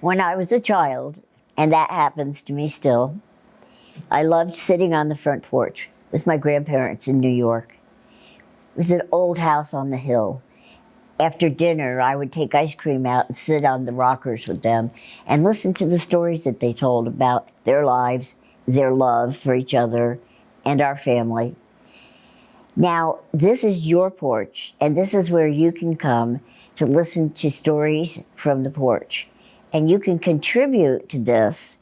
When I was a child, and that happens to me still, I loved sitting on the front porch with my grandparents in New York. It was an old house on the hill. After dinner, I would take ice cream out and sit on the rockers with them and listen to the stories that they told about their lives, their love for each other, and our family. Now, this is your porch, and this is where you can come to listen to stories from the porch. And you can contribute to this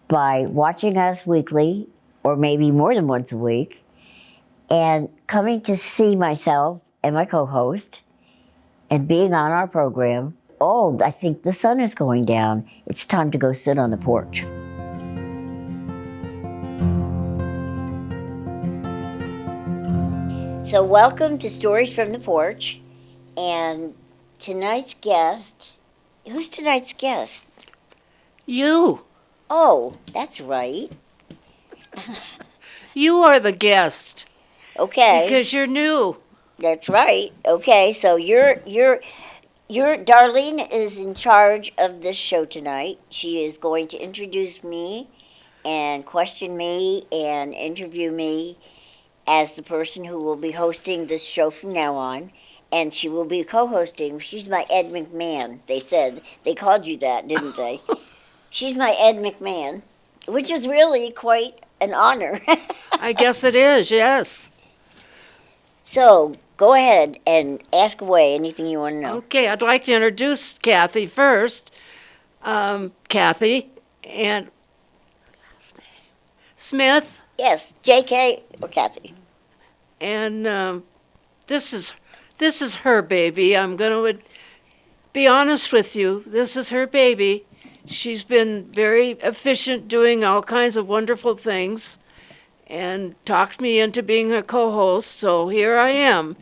by watching us weekly, or maybe more than once a week, and coming to see myself and my co-host, and being on our program. Oh, I think the sun is going down. It's time to go sit on the porch. So welcome to Stories from the Porch. And tonight's guest, who's tonight's guest? You. Oh, that's right. You are the guest. Okay. Because you're new. That's right. Okay, so you're Darlene is in charge of this show tonight. She is going to introduce me and question me and interview me as the person who will be hosting this show from now on. And she will be co-hosting. She's my Ed McMahon, they said. They called you that, didn't they? She's my Ed McMahon, which is really quite an honor. I guess it is, yes. So, go ahead and ask away anything you want to know. Okay, I'd like to introduce Kathy first. Kathy and Smith. Yes, J.K. or Kathy. And this is her baby. I'm going to be honest with you. This is her baby. She's been very efficient doing all kinds of wonderful things and talked me into being a co-host, so here I am.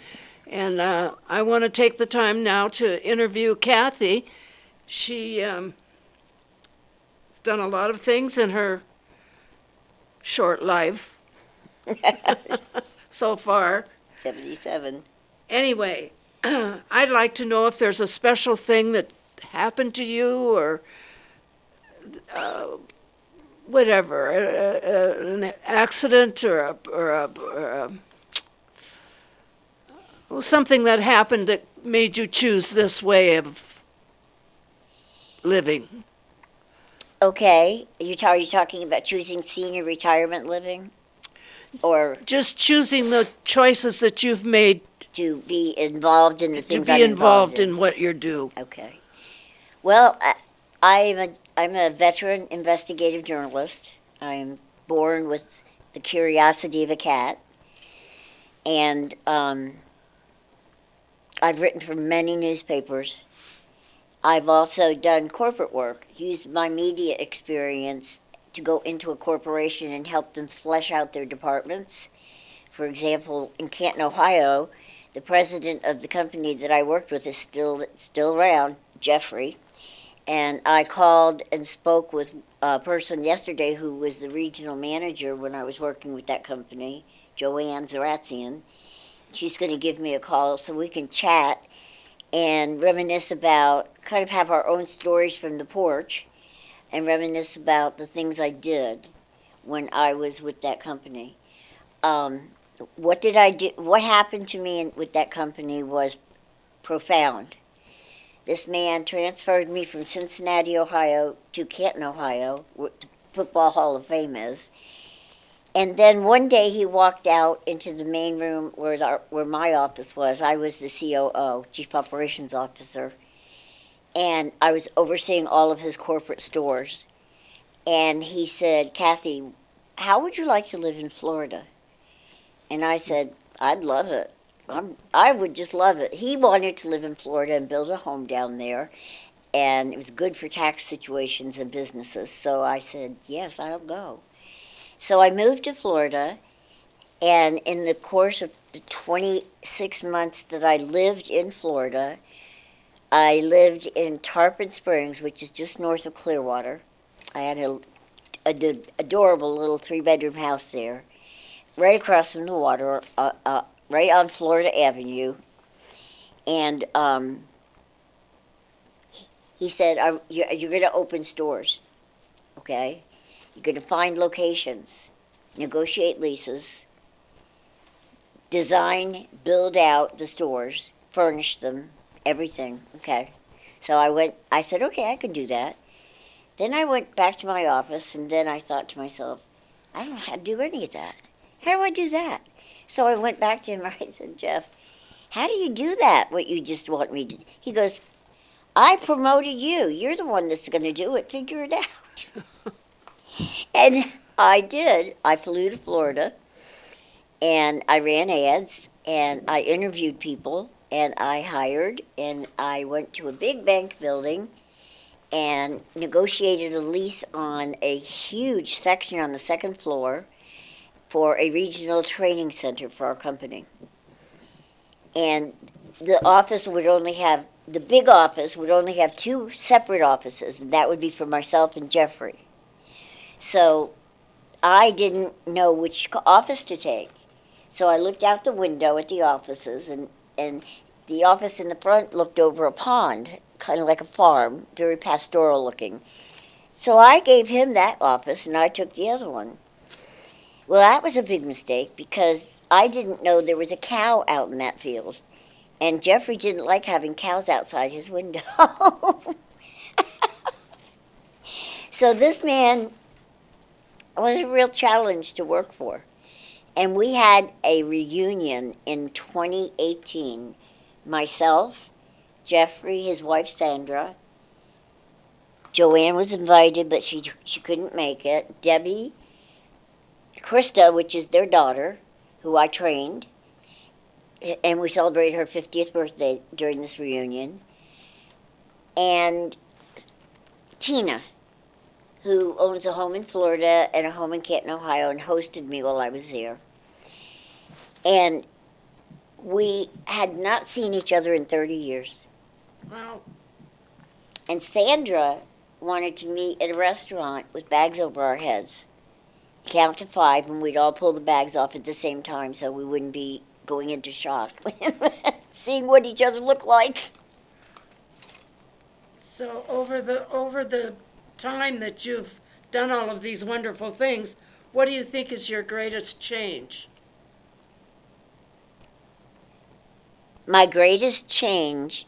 And I want to take the time now to interview Kathy. She has done a lot of things in her short life so far. 77. Anyway, I'd like to know if there's a special thing that happened to you or whatever, an accident or something that happened that made you choose this way of living. Okay, are you talking about choosing senior retirement living? Or just choosing the choices that you've made to be involved in the things to I'm be involved involved in what you do. Okay. Well, I'm a veteran investigative journalist. I'm born with the curiosity of a cat. And I've written for many newspapers. I've also done corporate work, used my media experience to go into a corporation and help them flesh out their departments. For example, in Canton, Ohio, the president of the company that I worked with is still around, Jeffrey. And I called and spoke with a person yesterday who was the regional manager when I was working with that company, Joanne Zaratzian. She's going to give me a call so we can chat and reminisce about, kind of have our own stories from the porch, and reminisce about the things I did when I was with that company. What did I do? What happened to me with that company was profound. This man transferred me from Cincinnati, Ohio to Canton, Ohio, where the Football Hall of Fame is. And then one day he walked out into the main room where my office was. I was the COO, Chief Operations Officer. And I was overseeing all of his corporate stores. And he said, "Kathy, how would you like to live in Florida?" And I said, "I'd love it. I would just love it." He wanted to live in Florida and build a home down there. And it was good for tax situations and businesses. So I said, "Yes, I'll go." So I moved to Florida. And in the course of the 26 months that I lived in Florida, I lived in Tarpon Springs, which is just north of Clearwater. I had an adorable little 3-bedroom house there, right across from the water, right on Florida Avenue. And He said, you're going to open stores, okay? You're going to find locations, negotiate leases, design, build out the stores, furnish them, everything, okay? So I said, okay, I can do that. Then I went back to my office, and then I thought to myself, I don't know how to do any of that. How do I do that? So I went back to him, and I said, Jeff, how do you do that, what you just want me to do? He goes, I promoted you. You're the one that's going to do it. Figure it out. And I did. I flew to Florida, and I ran ads, and I interviewed people, and I hired, and I went to a big bank building and negotiated a lease on a huge section on the second floor for a regional training center for our company. And the big office would only have two separate offices, and that would be for myself and Jeffrey. So I didn't know which office to take. So I looked out the window at the offices, and the office in the front looked over a pond, kind of like a farm, very pastoral looking. So I gave him that office, and I took the other one. Well, that was a big mistake because I didn't know there was a cow out in that field. And Jeffrey didn't like having cows outside his window. So this man was a real challenge to work for. And we had a reunion in 2018. Myself, Jeffrey, his wife Sandra, Joanne was invited, but she couldn't make it. Debbie, Krista, which is their daughter, who I trained, and we celebrated her 50th birthday during this reunion, and Tina, who owns a home in Florida and a home in Canton, Ohio, and hosted me while I was there. And we had not seen each other in 30 years. Wow. And Sandra wanted to meet at a restaurant with bags over our heads, count to 5, and we'd all pull the bags off at the same time so we wouldn't be going into shock, seeing what each other looked like. So over the time that you've done all of these wonderful things, what do you think is your greatest change? My greatest change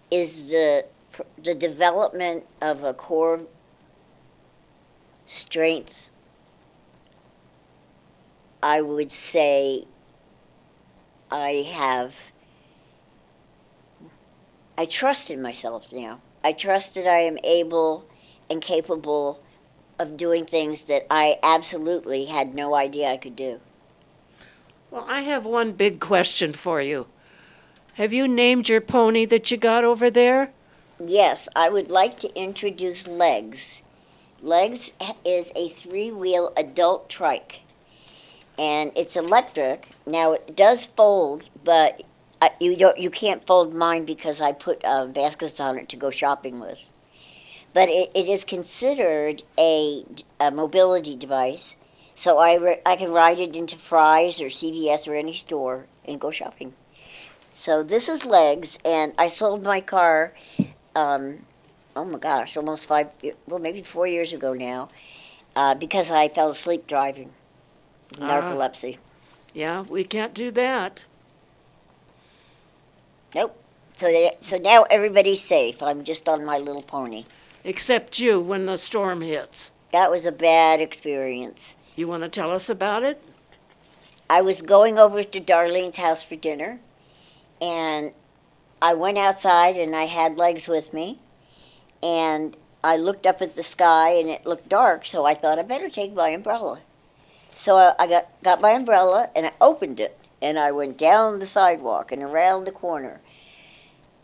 is the development of a core strengths. I would say I trust in myself now. I trust that I am able and capable of doing things that I absolutely had no idea I could do. Well, I have one big question for you. Have you named your pony that you got over there? Yes, I would like to introduce Legs. Legs is a 3-wheel adult trike, and it's electric. Now it does fold, but you can't fold mine because I put baskets on it to go shopping with. But it is considered a mobility device, so I can ride it into Fry's or CVS or any store and go shopping. So this is Legs, and I sold my car, oh my gosh, maybe 4 years ago now, because I fell asleep driving, narcolepsy. Yeah, we can't do that. Nope. So now everybody's safe. I'm just on my little pony. Except you when the storm hits. That was a bad experience. You want to tell us about it? I was going over to Darlene's house for dinner, and I went outside and I had Legs with me, and I looked up at the sky and it looked dark, so I thought I better take my umbrella. So I got my umbrella and I opened it, and I went down the sidewalk and around the corner,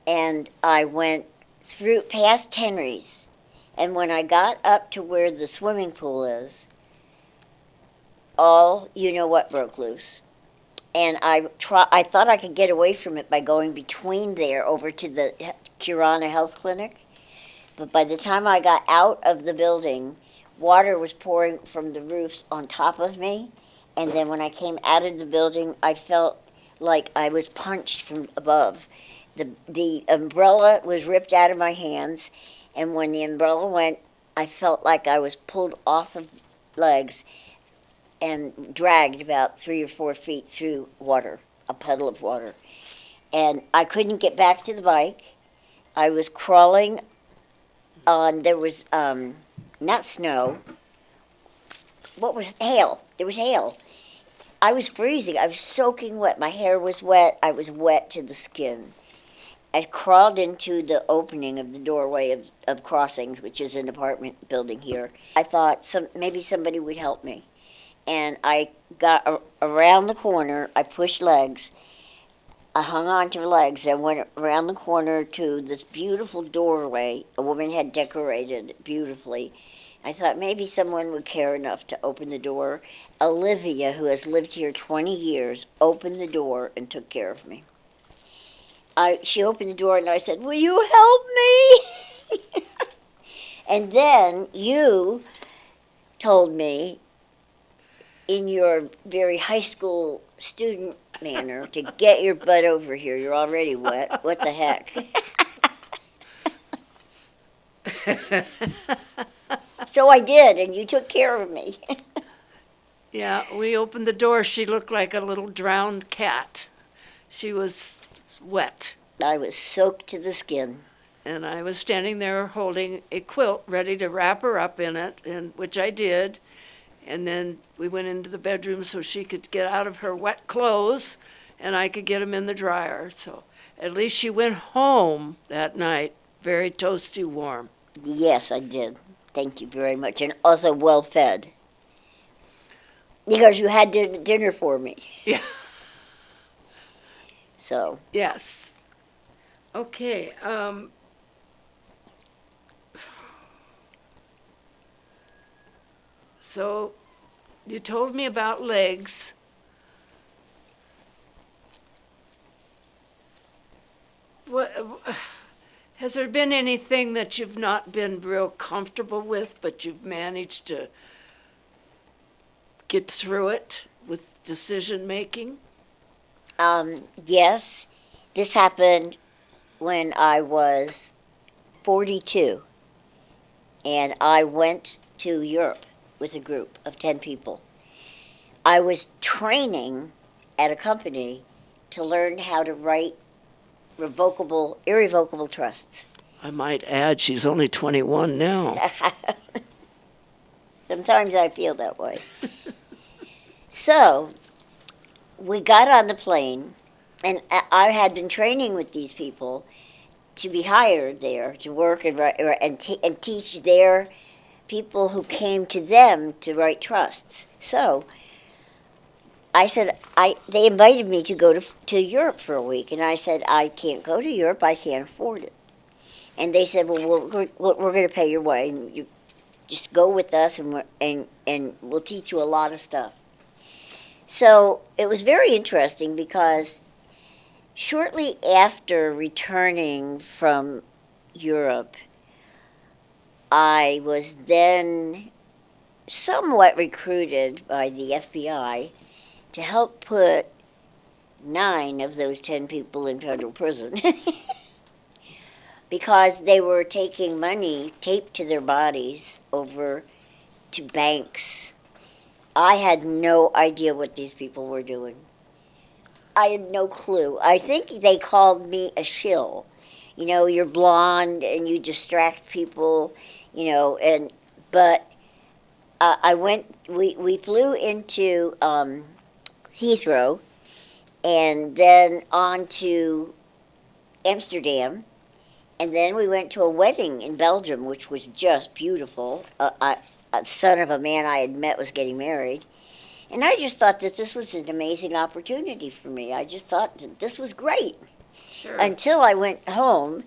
and I went through past Henry's, and when I got up to where the swimming pool is, all you know what broke loose. And I thought I could get away from it by going between there over to the Curana Health Clinic. But by the time I got out of the building, water was pouring from the roofs on top of me. And then when I came out of the building, I felt like I was punched from above. The umbrella was ripped out of my hands, and when the umbrella went, I felt like I was pulled off of legs and dragged about 3 or 4 feet through water, a puddle of water. And I couldn't get back to the bike. I was crawling on, there was not snow. What was hail? There was hail. I was freezing. I was soaking wet. My hair was wet. I was wet to the skin. I crawled into the opening of the doorway of Crossings, which is an apartment building here. I thought maybe somebody would help me. And I got around the corner. I pushed legs. I hung on to her legs and went around the corner to this beautiful doorway a woman had decorated beautifully. I thought maybe someone would care enough to open the door. Olivia, who has lived here 20 years, opened the door and took care of me. She opened the door and I said, "Will you help me?" And then you told me, in your very high school student manner, to get your butt over here. You're already wet. What the heck? So I did, and you took care of me. Yeah, we opened the door. She looked like a little drowned cat. She was wet. I was soaked to the skin. And I was standing there holding a quilt ready to wrap her up in it, and which I did. And then we went into the bedroom so she could get out of her wet clothes and I could get them in the dryer. So at least she went home that night very toasty warm. Yes, I did. Thank you very much. And also well fed. Because you had dinner for me. Yeah. So. Yes. Okay. So you told me about legs. What, has there been anything that you've not been real comfortable with, but you've managed to get through it with decision making? Yes. This happened when I was 42. And I went to Europe with a group of 10 people. I was training at a company to learn how to write irrevocable trusts. I might add, she's only 21 now. Sometimes I feel that way. So, we got on the plane, and I had been training with these people to be hired there to work and teach their people who came to them to write trusts. So I said, they invited me to go to Europe for a week, and I said, I can't go to Europe, I can't afford it. And they said, well, we're going to pay your way, and you just go with us, and we'll teach you a lot of stuff. So it was very interesting because shortly after returning from Europe, I was then somewhat recruited by the FBI to help put 9 of those 10 people in federal prison because they were taking money taped to their bodies over to banks. I had no idea what these people were doing. I had no clue. I think they called me a shill. You know, you're blonde and you distract people, you know, but we flew into Heathrow and then on to Amsterdam, and then we went to a wedding in Belgium, which was just beautiful. A son of a man I had met was getting married. And I just thought that this was an amazing opportunity for me. I just thought that this was great. Sure. Until I went home,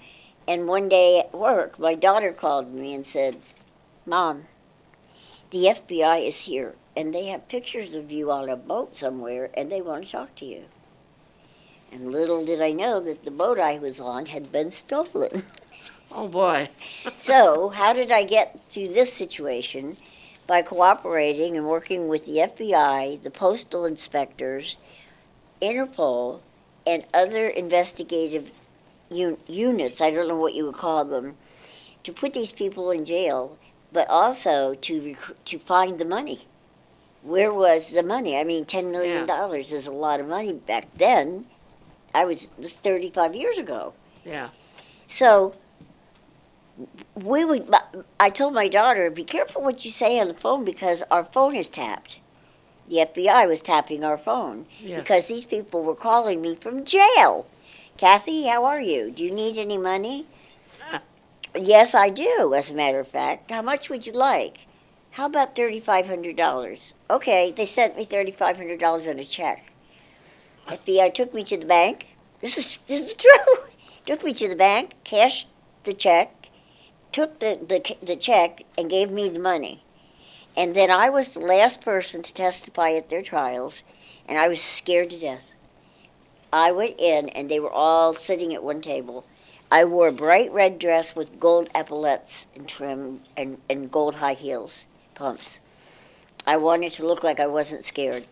and one day at work, my daughter called me and said, Mom, the FBI is here, and they have pictures of you on a boat somewhere, and they want to talk to you. And little did I know that the boat I was on had been stolen. Oh, boy. So how did I get to this situation? By cooperating and working with the FBI, the postal inspectors, Interpol, and other investigative units, I don't know what you would call them, to put these people in jail, but also to find the money. Where was the money? I mean, $10 million is a lot of money back then. This 35 years ago. Yeah. So I told my daughter, be careful what you say on the phone because our phone is tapped. The FBI was tapping our phone because these people were calling me from jail. Kathy, how are you? Do you need any money? Yes, I do, as a matter of fact. How much would you like? How about $3,500? Okay, they sent me $3,500 on a check. FBI took me to the bank. This is true. Took me to the bank, cashed the check, took the check, and gave me the money. And then I was the last person to testify at their trials, and I was scared to death. I went in, and they were all sitting at one table. I wore a bright red dress with gold epaulettes and trim and gold high heels, pumps. I wanted to look like I wasn't scared.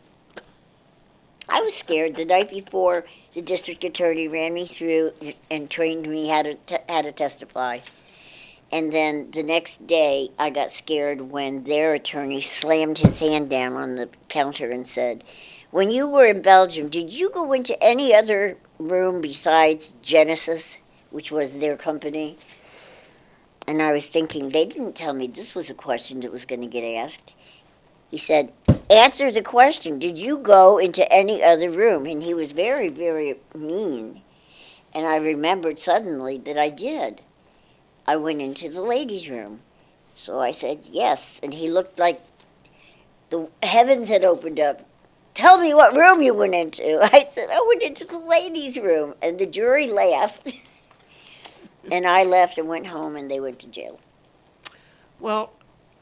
I was scared. The night before, the district attorney ran me through and trained me how to testify. And then the next day, I got scared when their attorney slammed his hand down on the counter and said, "When you were in Belgium, did you go into any other room besides Genesis, which was their company?" And I was thinking, they didn't tell me this was a question that was going to get asked. He said, "Answer the question. Did you go into any other room?" And he was very, very mean. And I remembered suddenly that I did. I went into the ladies' room. So I said, yes. And he looked like the heavens had opened up. "Tell me what room you went into." I said, "I went into the ladies' room." And the jury laughed. And I left and went home, and they went to jail. Well,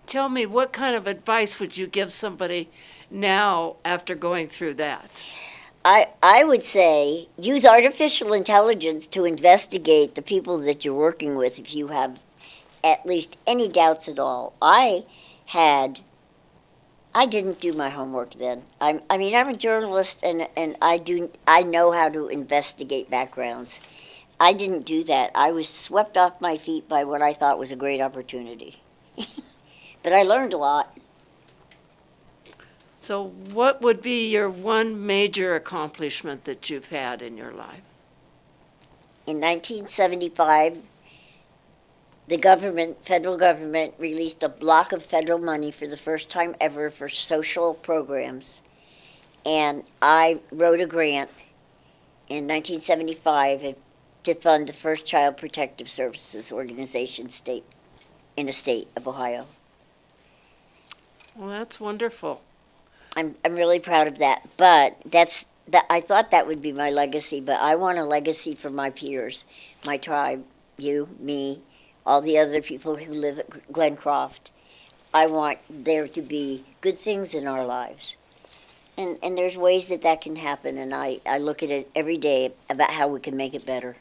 tell me, what kind of advice would you give somebody now after going through that? I would say use artificial intelligence to investigate the people that you're working with if you have at least any doubts at all. I didn't do my homework then. I'm a journalist and I know how to investigate backgrounds. I didn't do that. I was swept off my feet by what I thought was a great opportunity. But I learned a lot. So what would be your one major accomplishment that you've had in your life? In 1975, the federal government, released a block of federal money for the first time ever for social programs. And I wrote a grant in 1975 to fund the first Child Protective Services organization in the state of Ohio. Well, that's wonderful. I'm really proud of that. But I thought that would be my legacy, but I want a legacy for my peers, my tribe, you, me, all the other people who live at Glencroft. I want there to be good things in our lives. And there's ways that can happen, and I look at it every day about how we can make it better.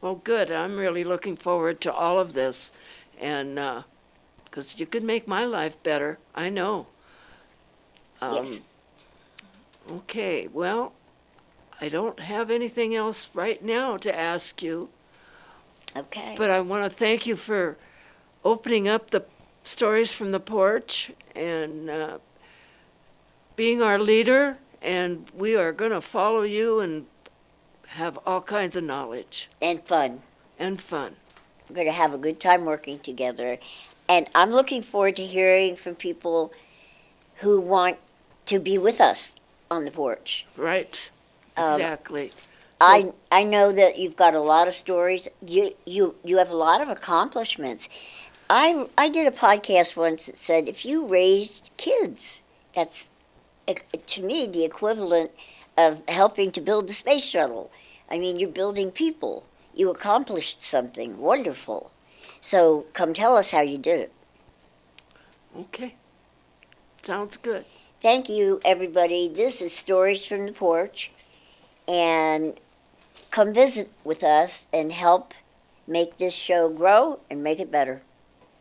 Well, good. I'm really looking forward to all of this, and because you could make my life better, I know. Yes. Okay, well, I don't have anything else right now to ask you, Okay. but I want to thank you for opening up the stories from the porch and being our leader, and we are going to follow you and have all kinds of knowledge And fun. and fun. We're going to have a good time working together. And I'm looking forward to hearing from people who want to be with us on the porch. Right, Um, exactly. I know that you've got a lot of stories. You have a lot of accomplishments. I did a podcast once that said if you raised kids, that's to me the equivalent of helping to build the space shuttle. I mean, you're building people. You accomplished something wonderful. So come tell us how you did it. Okay, sounds good. Thank you, everybody. This is Stories from the Porch. And come visit with us and help make this show grow and make it better.